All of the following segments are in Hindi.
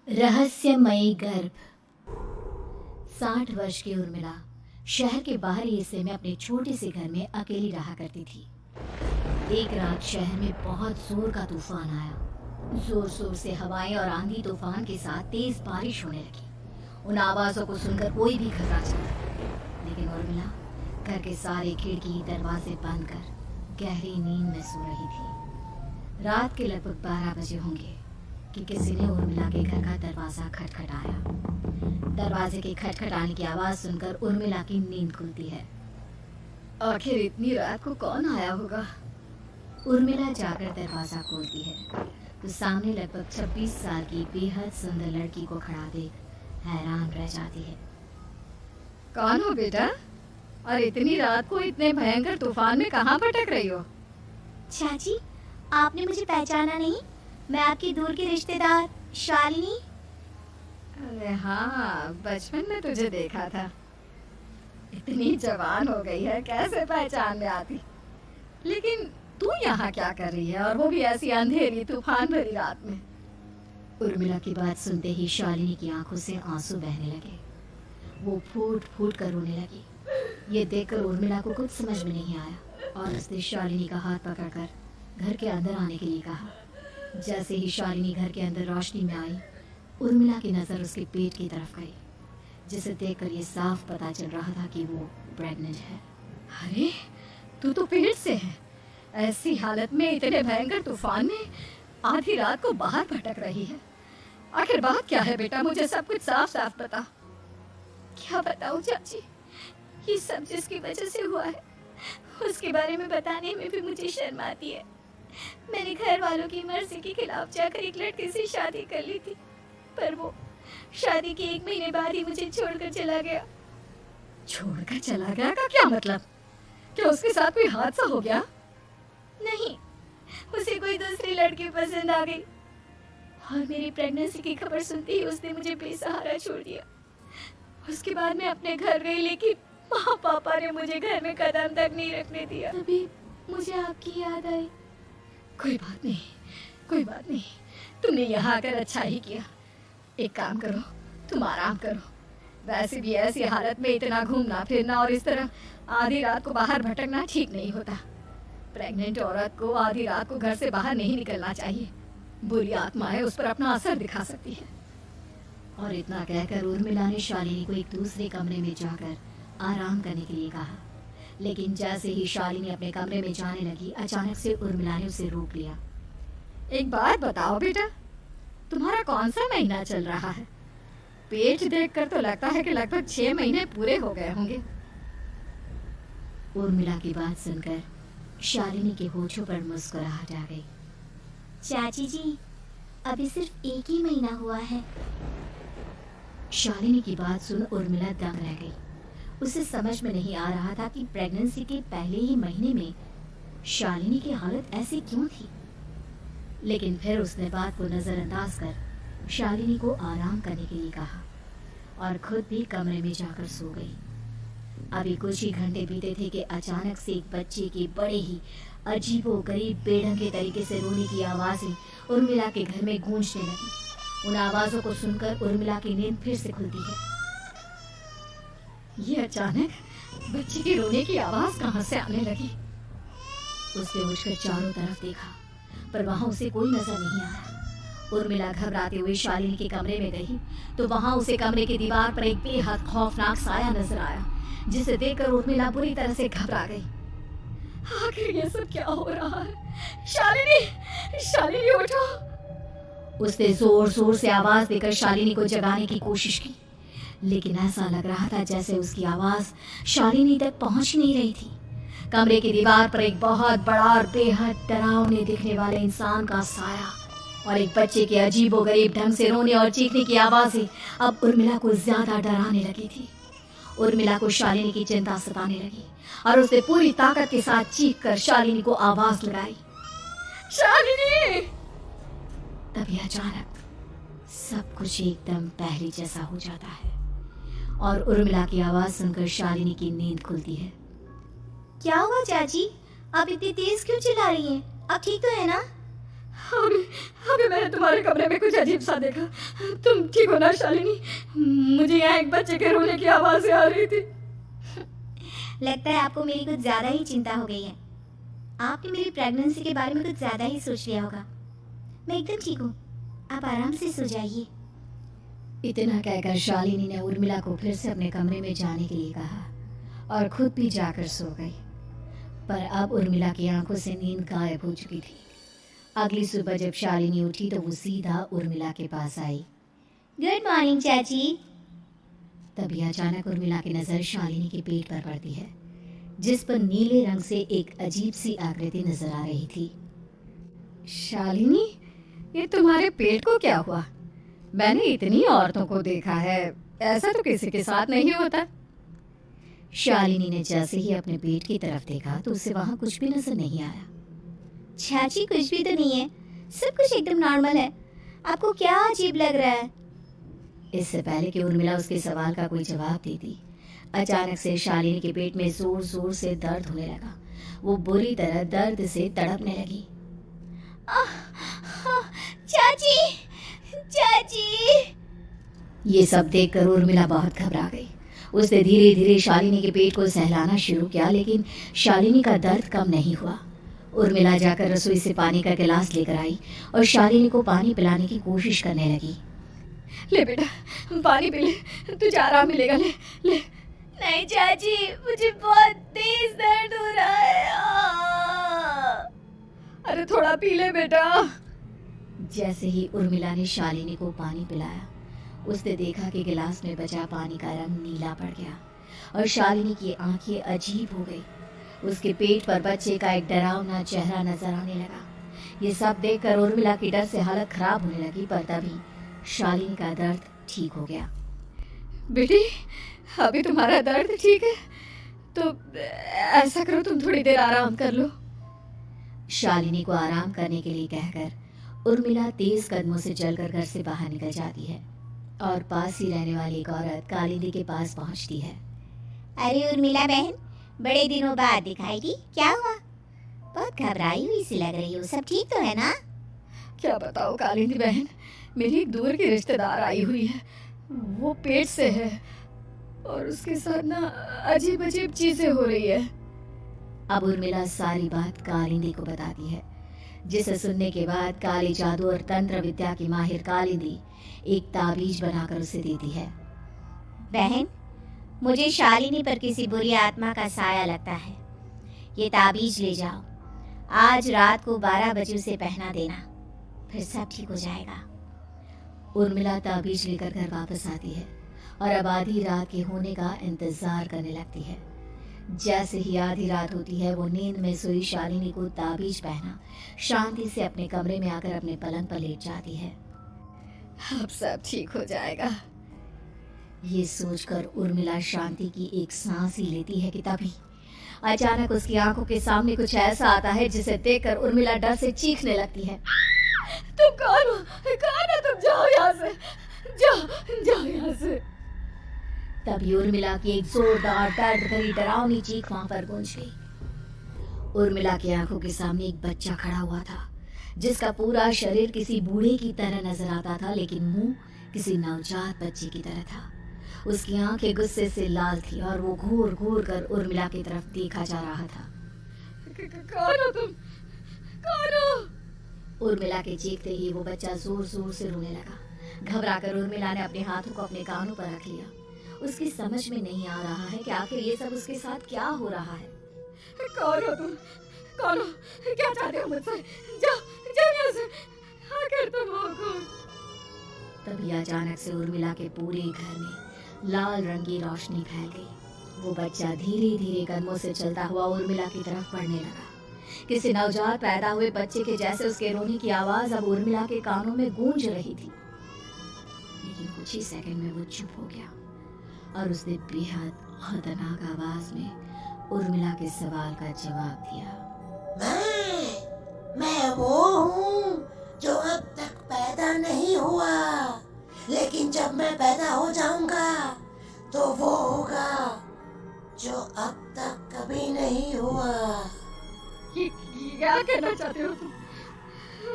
रहस्यमयी गर्भ। 60 वर्ष की उर्मिला शहर के बाहरी हिस्से में अपने छोटे से घर में अकेली रहा करती थी। एक रात शहर में बहुत जोर का तूफान आया। जोर जोर से हवाएं और आंधी तूफान के साथ तेज बारिश होने लगी। उन आवाजों को सुनकर कोई भी घबरा जाता, लेकिन उर्मिला घर के सारे खिड़की दरवाजे बंद कर गहरी नींद में सो रही थी। रात के लगभग 12 बजे होंगे कि किसी ने उर्मिला के घर का दरवाजा खटखटाया। दरवाजे के खटखटाने की आवाज सुनकर उर्मिला की नींद खुलती है। आखिर इतनी रात को कौन आया होगा? उर्मिला जाकर दरवाजा खोलती है तो सामने लगभग 26 साल की बेहद सुंदर लड़की को खड़ा देख हैरान रह जाती है। कौन हो बेटा? और इतनी रात को इतने भयंकर तूफान में कहाँ भटक रही हो? चाची, आपने मुझे पहचाना नहीं? मैं आपकी दूर की रिश्तेदार शालिनी। अरे हाँ, बचपन में तुझे देखा था। इतनी जवान हो गई है, कैसे पहचान में आती? लेकिन तू यहाँ क्या कर रही है, और वो भी ऐसी अंधेरी तूफान भरी रात में? उर्मिला की बात सुनते ही शालिनी की आंखों से आंसू बहने लगे। वो फूट फूट कर रोने लगी। ये देखकर उर्मिला को कुछ समझ में नहीं आया और उसने शालिनी का हाथ पकड़कर घर के अंदर आने के लिए कहा। जैसे ही शालिनी घर के अंदर रोशनी में आई, उर्मिला की नज़र उसके पेट की तरफ गई, जिसे देखकर ये साफ पता चल रहा था कि वो प्रेग्नेंट है। अरे, तू तो पेट से है। ऐसी हालत में इतने भयंकर तूफान में आधी रात को बाहर भटक रही है। आखिर बात क्या है बेटा? मुझे सब कुछ साफ साफ बता। क्या बताऊं चाची, ये सब जिसकी वजह से हुआ है उसके बारे में बताने में भी मुझे शर्म आती है। मैंने घर वालों की मर्जी के खिलाफ जाकर एक लड़के से शादी कर ली थी, पर वो शादी के 1 महीने बाद ही मुझे छोड़कर चला गया। छोड़कर चला गया का क्या मतलब? क्या उसके साथ कोई हादसा हो गया? नहीं, उसे कोई दूसरी लड़की पसंद आ गई और मेरी प्रेगनेंसी की खबर सुनते ही उसने मुझे बेसहारा छोड़ दिया। उसके बाद मैं अपने घर गई, लेकिन माँ पापा ने मुझे घर में कदम तक नहीं रखने दिया। तभी मुझे आपकी याद आई। कोई बात नहीं, कोई बात नहीं। तुमने यहाँ आकर अच्छा ही किया। एक काम करो, तुम आराम करो। वैसे भी ऐसी हालत में इतना घूमना फिरना और इस तरह आधी रात को बाहर भटकना ठीक नहीं होता। प्रेग्नेंट औरत को आधी रात को घर से बाहर नहीं निकलना चाहिए। बुरी आत्माएं उस पर अपना असर दिखा सकती है। और इतना कहकर उर्मिला ने शालिनी को एक दूसरे कमरे में जाकर आराम करने के लिए कहा। लेकिन जैसे ही शालिनी अपने कमरे में जाने लगी, अचानक से उर्मिला ने उसे रोक लिया। एक बात बताओ बेटा, तुम्हारा कौन सा महीना चल रहा है? पेट देखकर तो लगता है कि लगभग 6 महीने पूरे हो गए होंगे। उर्मिला की बात सुनकर शालिनी के होठों पर मुस्कुराहट आ गई। चाची जी, अभी सिर्फ 1 ही महीना हुआ है। शालिनी की बात सुन उर्मिला दंग रह गई। उसे समझ में नहीं आ रहा था कि प्रेगनेंसी के पहले ही महीने में शालिनी की हालत ऐसी क्यों थी। लेकिन फिर उसने बात को नजरअंदाज कर शालिनी को आराम करने के लिए कहा और खुद भी कमरे में जाकर सो गई। अभी कुछ ही घंटे बीते थे कि अचानक से एक बच्चे के बड़े ही अजीबोगरीब बेढंगे तरीके से रोने की आवाजें उर्मिला के घर में गूंजने लगी। उन आवाजों को सुनकर उर्मिला की नींद फिर से खुलती है। ये अचानक बच्चे के रोने की आवाज कहाँ से आने लगी? उसने उठकर चारों तरफ देखा, पर वहां उसे कोई नजर नहीं आया। उर्मिला घबराते हुए शालिनी के कमरे में गई तो वहां उसे कमरे की दीवार पर एक बेहद खौफनाक साया नजर आया, जिसे देखकर उर्मिला बुरी तरह से घबरा गई। आखिर ये सब क्या हो रहा है? शालिनी, शालिनी उठो! उसने जोर जोर से आवाज देकर शालिनी को जगाने की कोशिश की, लेकिन ऐसा लग रहा था जैसे उसकी आवाज शालिनी तक पहुंच नहीं रही थी। कमरे की दीवार पर एक बहुत बड़ा और बेहद डरावने दिखने वाले इंसान का साया और एक बच्चे के अजीबोगरीब ढंग से रोने और चीखने की आवाजें अब उर्मिला को ज्यादा डराने लगी थी। उर्मिला को शालिनी की चिंता सताने लगी और उसने पूरी ताकत के साथ चीख कर शालिनी को आवाज लगाई, शालिनी! तभी अचानक सब कुछ एकदम पहले जैसा हो जाता है और उर्मिला की आवाज सुनकर शालिनी की नींद खुलती है। क्या हुआ चाची? आप इतनी तेज क्यों चिल्ला रही हैं? आप ठीक तो है ना? अभी अभी मैंने तुम्हारे कमरे में कुछ अजीब सा देखा। तुम ठीक हो ना शालिनी? मुझे यहाँ एक बच्चे के रोने की आवाज़ें आ रही थी। लगता है आपको मेरी कुछ ज़्यादा ही चिंता हो गई है। आपने मेरी प्रेगनेंसी के बारे में कुछ ज़्यादा ही सोच लिया होगा। मैं एकदम ठीक हूँ, आप आराम से सो जाइए। इतना कहकर शालिनी ने उर्मिला को फिर से अपने कमरे में जाने के लिए कहा और खुद भी जाकर सो गई। पर अब उर्मिला की आंखों से नींद गायब हो चुकी थी। अगली सुबह जब शालिनी उठी तो वो सीधा उर्मिला के पास आई। गुड मॉर्निंग चाची। तभी अचानक उर्मिला की नज़र शालिनी के पेट पर पड़ती है, जिस पर नीले रंग से एक अजीब सी आकृति नजर आ रही थी। शालिनी, ये तुम्हारे पेट को क्या हुआ? मैंने इतनी औरतों को देखा है, ऐसा तो किसी के साथ नहीं होता। शालिनी ने जैसे ही अपने पेट की तरफ देखा तो उसे वहां कुछ भी नजर नहीं आया। चाची कुछ भी तो नहीं है, सब कुछ एकदम नॉर्मल है। आपको क्या अजीब लग रहा है? इससे पहले कि उर्मिला उसके सवाल का कोई जवाब देती, अचानक से शालिनी के पेट में जोर जोर से दर्द होने लगा। वो बुरी तरह दर्द से तड़पने लगी। चाची, चाची। ये सब देखकर उर्मिला बहुत घबरा गई। उसने धीरे धीरे शालिनी के पेट को सहलाना शुरू किया, लेकिन शालिनी का दर्द कम नहीं हुआ। उर्मिला जाकर रसोई से पानी का गिलास लेकर आई और शालिनी को पानी पिलाने की कोशिश करने लगी। ले बेटा, पानी पी ले, तुझे आराम मिलेगा। ले ले। नहीं चाची, मुझे बहुत तेज दर्द हो रहा है। अरे थोड़ा पी ले बेटा। जैसे ही उर्मिला ने शालिनी को पानी पिलाया, उसने देखा कि गिलास में बचा पानी का रंग नीला पड़ गया और शालिनी की आंखें अजीब हो गई। उसके पेट पर बच्चे का एक डरावना चेहरा नजर आने लगा। ये सब देखकर उर्मिला की डर से हालत खराब होने लगी, पर तभी शालिनी का दर्द ठीक हो गया। बेटी, अभी तुम्हारा दर्द ठीक है तो ऐसा करो, तुम थोड़ी देर आराम कर लो। शालिनी को आराम करने के लिए कहकर उर्मिला तेज कदमों से चलकर घर से बाहर निकल जाती है और पास ही रहने वाली एक औरत कालिंदी के पास पहुंचती है। अरे उर्मिला बहन, बड़े दिनों बाद दिखाई दी, क्या हुआ? बहुत घबराई हुई सी लग रही हो, सब ठीक तो है ना? क्या बताओ कालिंदी बहन, मेरी एक दूर की रिश्तेदार आई हुई है। वो पेट से है और उसके साथ ना अजीब अजीब चीजें हो रही है। अब उर्मिला सारी बात कालिंदी को बताती है, जिसे सुनने के बाद काले जादू और तंत्र विद्या की माहिर कालिंदी एक ताबीज बनाकर उसे देती है। बहन, मुझे शालिनी पर किसी बुरी आत्मा का साया लगता है। ये ताबीज ले जाओ, आज रात को 12 बजे उसे पहना देना, फिर सब ठीक हो जाएगा। उर्मिला ताबीज लेकर घर वापस आती है और अब आधी रात के होने का इंतजार करने लगती है। जैसे ही आधी रात होती है, वो नींद में सोई शालिनी को ताबीज पहना शांति से अपने कमरे में आकर अपने पलंग पर लेट जाती है। अब सब ठीक हो जाएगा। ये सोचकर उर्मिला शांति की एक सांस ही लेती है कि तभी अचानक उसकी आंखों के सामने कुछ ऐसा आता है जिसे देखकर उर्मिला डर से चीखने लगती है। तुम कौन हो? कौन हो तुम? जाओ यहाँ से, जाओ जाओ यहाँ से। तभी उर्मिला की एक जोरदार दर्द भरी डरावनी चीख वहां पर गूंज गई। उर्मिला की आंखों के सामने एक बच्चा खड़ा हुआ था, जिसका पूरा शरीर किसी बूढ़े की तरह नजर आता था, लेकिन मुंह किसी नवजात बच्चे की तरह था। उसकी आंखें गुस्से से लाल थी और वो घूर घूर कर उर्मिला की तरफ देखा जा रहा था। कौन हो तुम? कौन हो? उर्मिला के चीखते ही वो बच्चा जोर जोर से रोने लगा। घबराकर उर्मिला ने अपने हाथों को अपने कानों पर रख लिया। उसकी समझ में नहीं आ रहा है कि आखिर ये सब उसके साथ क्या हो रहा है। कौन हो तुम? कौन हो? क्या चाहते हो मुझसे? जाओ जाओ यहाँ से, आखिर तुम हो कौन? तभी अचानक से उर्मिला के पूरे घर में लाल रंग की रोशनी फैल गई। वो बच्चा धीरे धीरे कदमों से चलता हुआ उर्मिला की तरफ बढ़ने लगा। किसी नवजात पैदा हुए बच्चे के जैसे उसके रोने की आवाज अब उर्मिला के कानों में गूंज रही थी। लेकिन कुछ ही सेकंड में वो चुप हो गया और उसने बेहद खतरनाक आवाज में उर्मिला के सवाल का जवाब दिया। मैं वो हूँ जो अब तक पैदा नहीं हुआ, लेकिन जब मैं पैदा हो जाऊंगा तो वो होगा जो अब तक कभी नहीं हुआ। ये क्या कहना चाहते हो तुम?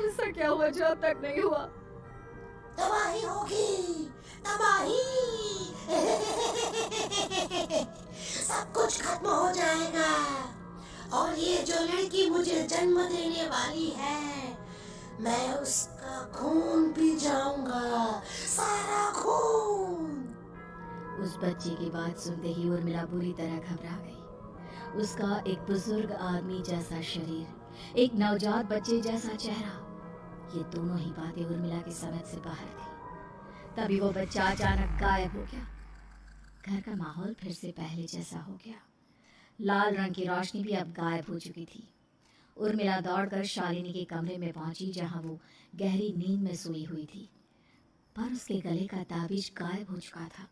ऐसा क्या हुआ जो अब तक नहीं हुआ? तबाही होगी, तबाही। सब कुछ खत्म हो जाएगा और ये जो लड़की मुझे जन्म देने वाली है, मैं उसका खून पी जाऊंगा, सारा खून। उस बच्चे की बात सुनते ही उर्मिला बुरी तरह घबरा गई। उसका एक बुजुर्ग आदमी जैसा शरीर, एक नवजात बच्चे जैसा चेहरा, ये दोनों ही बातें उर्मिला की समझ से बाहर थी। तभी वो बच्चा अचानक गायब हो गया। घर का माहौल फिर से पहले जैसा हो गया। लाल रंग की रोशनी भी अब गायब हो चुकी थी। उर्मिला दौड़कर शालिनी के कमरे में पहुंची, जहां वो गहरी नींद में सोई हुई थी, पर उसके गले का ताबीज गायब हो चुका था।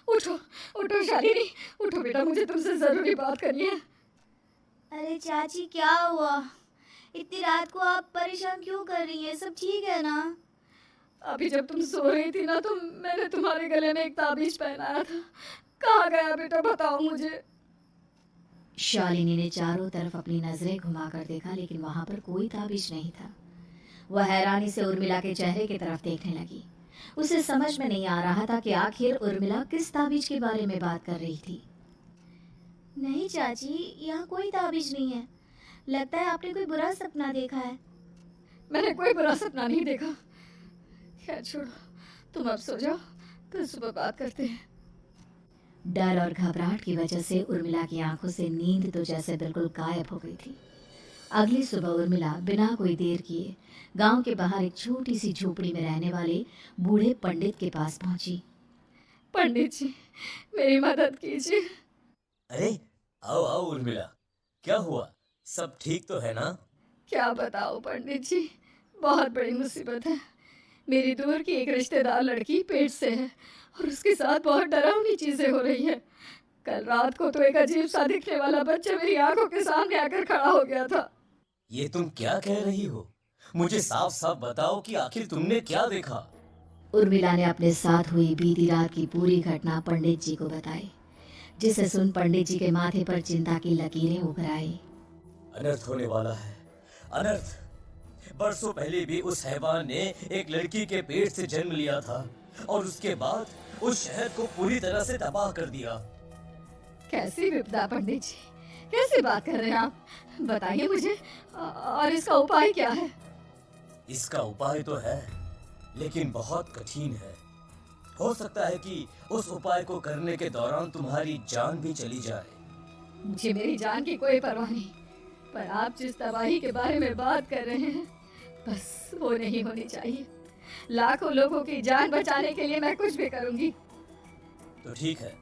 उठो उठो शालिनी, उठो बेटा, मुझे तुमसे जरूरी बात करनी है। अरे चाची क्या हुआ? इतनी रात को आप परेशान क्यों कर रही हैं? सब ठीक है ना? अभी जब तुम सो रही थी ना, तो मैंने तुम्हारे गले में एक ताबीज पहनाया था। कहाँ गया बेटा, बताओ मुझे। शालिनी ने चारों तरफ अपनी नजरें घुमाकर देखा, लेकिन वहां पर कोई ताबीज नहीं था। वह हैरानी से उर्मिला के चेहरे की तरफ देखने लगी। उसे समझ में नहीं आ रहा था कि आखिर उर्मिला किस ताबीज के बारे में बात कर रही थी। नहीं चाची, यहाँ कोई ताबीज नहीं है। लगता है आपने कोई बुरा सपना देखा है। मैंने कोई बुरा सपना नहीं देखा। खैर छोड़ो, तुम अब सो जाओ, फिर सुबह बात करते हैं। डर और घबराहट की वजह से उर्मिला की आंखों से नींद तो जैसे बिल्कुल गायब हो गई थी। अगली सुबह उर्मिला बिना कोई देर किए गांव के बाहर एक छोटी सी झोपड़ी में रहने वाले बूढ़े पंडित के पास पहुंची। पंडित जी, मेरी मदद कीजिए। अरे आओ आओ उर्मिला, क्या हुआ? सब ठीक तो है ना? क्या बताओ पंडित जी, बहुत बड़ी मुसीबत है। मेरी दूर की एक रिश्तेदार लड़की पेट से है और उसके साथ बहुत डरावनी चीजें हो रही है। कल रात को तो एक अजीब सा दिखने वाला बच्चा मेरी आंखों के सामने आकर खड़ा हो गया था। ये तुम क्या कह रही हो? मुझे साफ साफ बताओ कि आखिर तुमने क्या देखा? उर्मिला ने अपने साथ हुई बीती रात की पूरी घटना पंडित जी को बताई, जिसे सुन पंडित जी के माथे पर चिंता की लकीरें उभर आई। अनर्थ होने वाला है, अनर्थ। बरसों पहले भी उस हैवान ने एक लड़की के पेट से जन्म लिया था और उसके बाद उस शहर को पूरी तरह से तबाह कर दिया। कैसी विपदा पंडित जी, कैसी बात कर रहे हैं आप? बताइए मुझे, और इसका उपाय क्या है? इसका उपाय तो है, लेकिन बहुत कठिन है। हो सकता है कि उस उपाय को करने के दौरान तुम्हारी जान भी चली जाए। मुझे मेरी जान की कोई परवाह नहीं, पर आप जिस तबाही के बारे में बात कर रहे हैं, बस वो नहीं होनी चाहिए। लाखों लोगों की जान बचाने के लिए मैं कुछ भी करूंगी। तो ठीक है,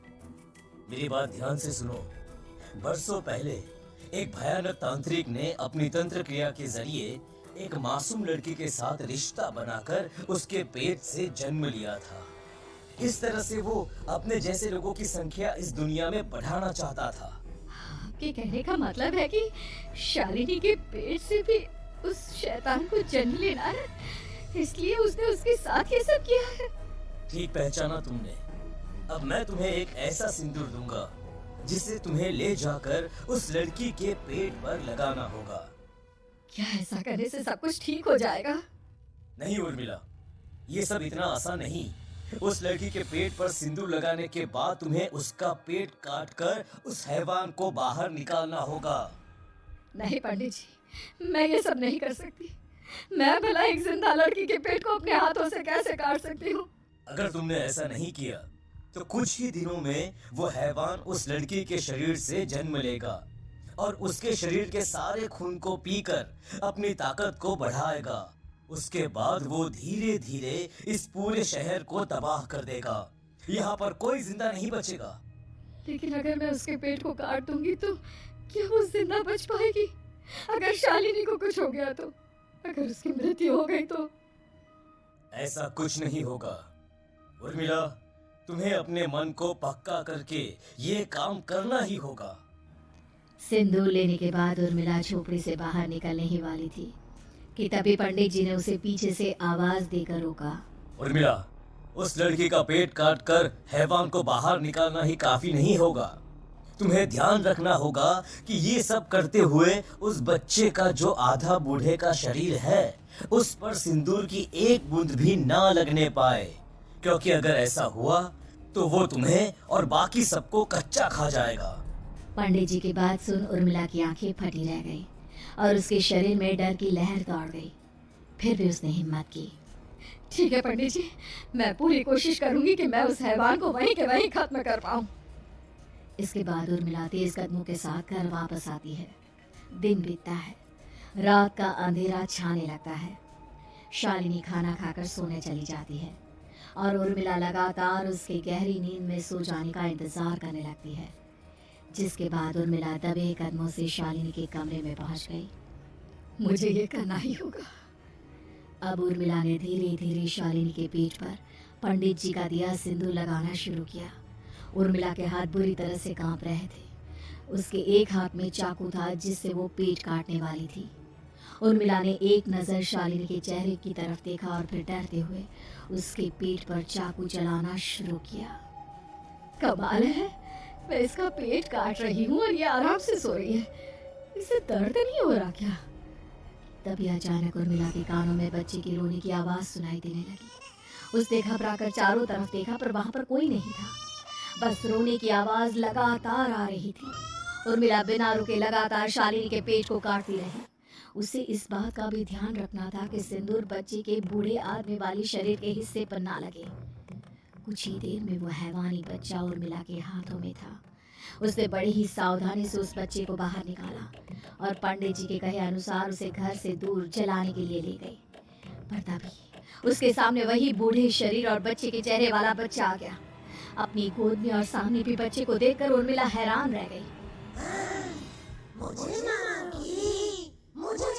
मेरी बात ध्यान से सुनो। बरसों पहले एक भयानक तांत्रिक ने अपनी तंत्र क्रिया के जरिए एक मासूम लड़की के साथ रिश्ता बनाकर उसके पेट से जन्म लिया था। इस तरह से वो अपने जैसे लोगों की संख्या इस दुनिया में बढ़ाना चाहता था। आपके कहने का मतलब है कि शालिनी के पेट से भी उस शैतान को जन्म लेना है, इसलिए उसने उसके साथ ये सब किया है। ठीक पहचाना तुमने। अब मैं तुम्हें एक ऐसा सिंदूर दूंगा जिसे तुम्हें ले जाकर उस लड़की के पेट पर लगाना होगा। क्या ऐसा करने से सब कुछ ठीक हो जाएगा? नहीं उर्मिला, ये सब इतना आसान नहीं। उस लड़की के पेट पर सिंदूर लगाने के बाद तुम्हें उसका पेट काटकर उस हैवान को बाहर निकालना होगा। नहीं पंडित जी, मैं ये सब नहीं कर सकती। मैं भला एक जिंदा लड़की के पेट को अपने हाथों से कैसे काट सकती हूँ? अगर तुमने ऐसा नहीं किया तो कुछ ही दिनों में वो हैवान उस लड़की के शरीर से जन्म लेगा और उसके शरीर के सारे खून को पीकर अपनी ताकत को बढ़ाएगा। उसके बाद वो धीरे धीरे इस पूरे शहर को तबाह कर देगा। यहाँ पर कोई जिंदा नहीं बचेगा। लेकिन अगर मैं उसके पेट को काट दूंगी तो क्या वो जिंदा बच पाएगी? अगर शालिनी को कुछ हो गया तो, अगर उसकी मृत्यु हो गई तो? ऐसा कुछ नहीं होगा उर्मिला, तुम्हें अपने मन को पक्का करके ये काम करना ही होगा। सिंदूर लेने के बाद उर्मिला झोपड़ी से बाहर निकलने ही वाली थी कि तभी पंडित जी ने उसे पीछे से आवाज देकर रोका। उर्मिला, उस लड़की का पेट काटकर हैवान को बाहर निकालना ही काफी नहीं होगा। तुम्हें ध्यान रखना होगा कि ये सब करते हुए उस बच्चे का जो आधा बूढ़े का शरीर है उस पर सिंदूर की एक बूंद भी ना लगने पाए, क्योंकि अगर ऐसा हुआ तो वो तुम्हें और बाकी सबको कच्चा खा जाएगा। पंडित जी की बात सुन उर्मिला की आंखें फटी रह गई और उसके शरीर में डर की लहर दौड़ गई। फिर भी उसने हिम्मत की। ठीक है पंडित जी, मैं पूरी कोशिश करूंगी कि मैं उस हैवान को वहीं के वहीं खत्म कर पाऊं। इसके बाद उर्मिला तेज कदमों के साथ घर वापस आती है। दिन बीतता है, रात का अंधेरा छाने लगता है। शालिनी खाना खाकर सोने चली जाती है और उर्मिला लगातार उसके गहरी नींद में सो जाने का इंतजार करने लगती है, जिसके बाद उर्मिला दबे कदमों से शालिनी के कमरे में पहुंच गई। मुझे ये करना ही होगा। अब उर्मिला ने धीरे धीरे शालिनी के पीठ पर पंडित जी का दिया सिंदूर लगाना शुरू किया। उर्मिला के हाथ बुरी तरह से कांप रहे थे। उसके एक हाथ में चाकू था जिससे वो पेट काटने वाली थी। उर्मिला ने एक नज़र शालिनी के चेहरे की तरफ देखा और फिर डरते हुए उसके पेट पर चाकू चलाना शुरू किया। कमाल है, मैं इसका पेट काट रही हूँ और ये आराम से सो रही है। इसे दर्द नहीं हो रहा क्या? तभी अचानक उर्मिला के कानों में बच्चे की रोने की आवाज़ सुनाई देने लगी। उसने घबराकर चारों तरफ देखा पर वहां पर कोई नहीं था, बस रोने की आवाज़ लगातार आ रही थी। उर्मिला बिना रुके लगातार शालिनी के पेट को काटती रही। उसे इस बात का भी ध्यान रखना था कि सिंदूर बच्चे के बूढ़े आदमी वाली शरीर के हिस्से पर ना लगे। कुछ ही देर में वो हैवानी बच्चा उर्मिला के हाथों में था। उसने बड़ी ही सावधानी से उस बच्चे को बाहर निकाला और पंडित जी के कहे अनुसार उसे घर से दूर जलाने के लिए ले गई। पर तभी उसके सामने वही बूढ़े शरीर और बच्चे के चेहरे वाला बच्चा आ गया। अपनी गोद में और सामने भी बच्चे को देखकर उर्मिला हैरान रह गई। मुझे मारोगी? मुझे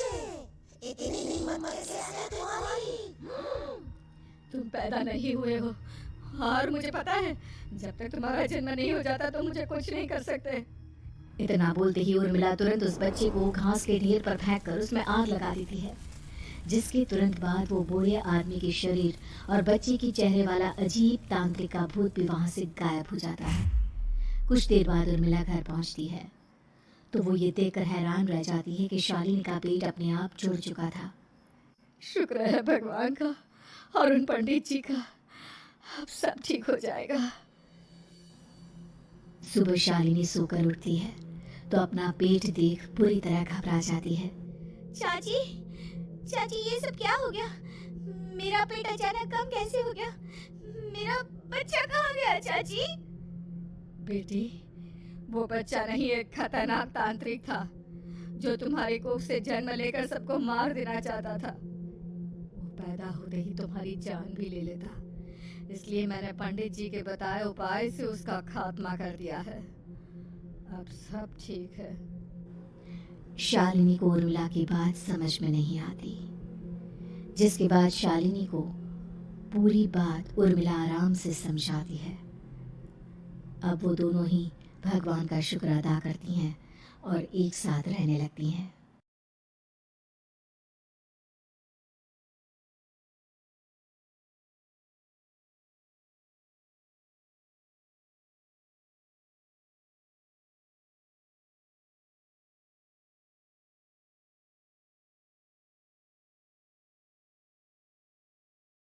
इतनी हिम्मत कैसे है तुम्हारी? तुम पैदा नहीं हुए हो और मुझे पता है जब तक तुम्हारा जन्म नहीं हो जाता तो मुझे कुछ नहीं कर सकते। इतना बोलते ही उर्मिला तुरंत उस बच्चे को घास के ढेर पर फेंककर उसमें आग लगा देती है, जिसके तुरंत बाद वो बूढ़े आदमी के शरीर और बच्चे के चेहरे वाला अजीब तांत्रिक का भूत भी वहां से गायब हो जाता है। कुछ देर बाद उर्मिला घर पहुंचती है तो वो ये देखकर हैरान रह जाती है कि शालिनी का पेट अपने आप जुड़ चुका था। शुक्र है भगवान का और उन पंडित जी का, अब सब ठीक हो जाएगा। सुबह शालिनी सोकर उठती है तो अपना पेट देख बुरी तरह घबरा जाती है। चाची, चाची ये सब क्या हो गया? मेरा पेट अचानक कम कैसे हो गया? मेरा बच्चा कहाँ गया चाची? बेटी, वो बच्चा नहीं एक खतरनाक तांत्रिक था जो तुम्हारी कोख से जन्म लेकर सबको मार देना चाहता था। वो पैदा होते ही तुम्हारी जान भी ले लेता, इसलिए मैंने पंडित जी के बताए उपाय से उसका खात्मा कर दिया है। अब सब ठीक है। शालिनी को उर्मिला की बात समझ में नहीं आती, जिसके बाद शालिनी को पूरी बात उर्मिला आराम से समझाती है। अब वो दोनों ही भगवान का शुक्र अदा करती हैं और एक साथ रहने लगती हैं।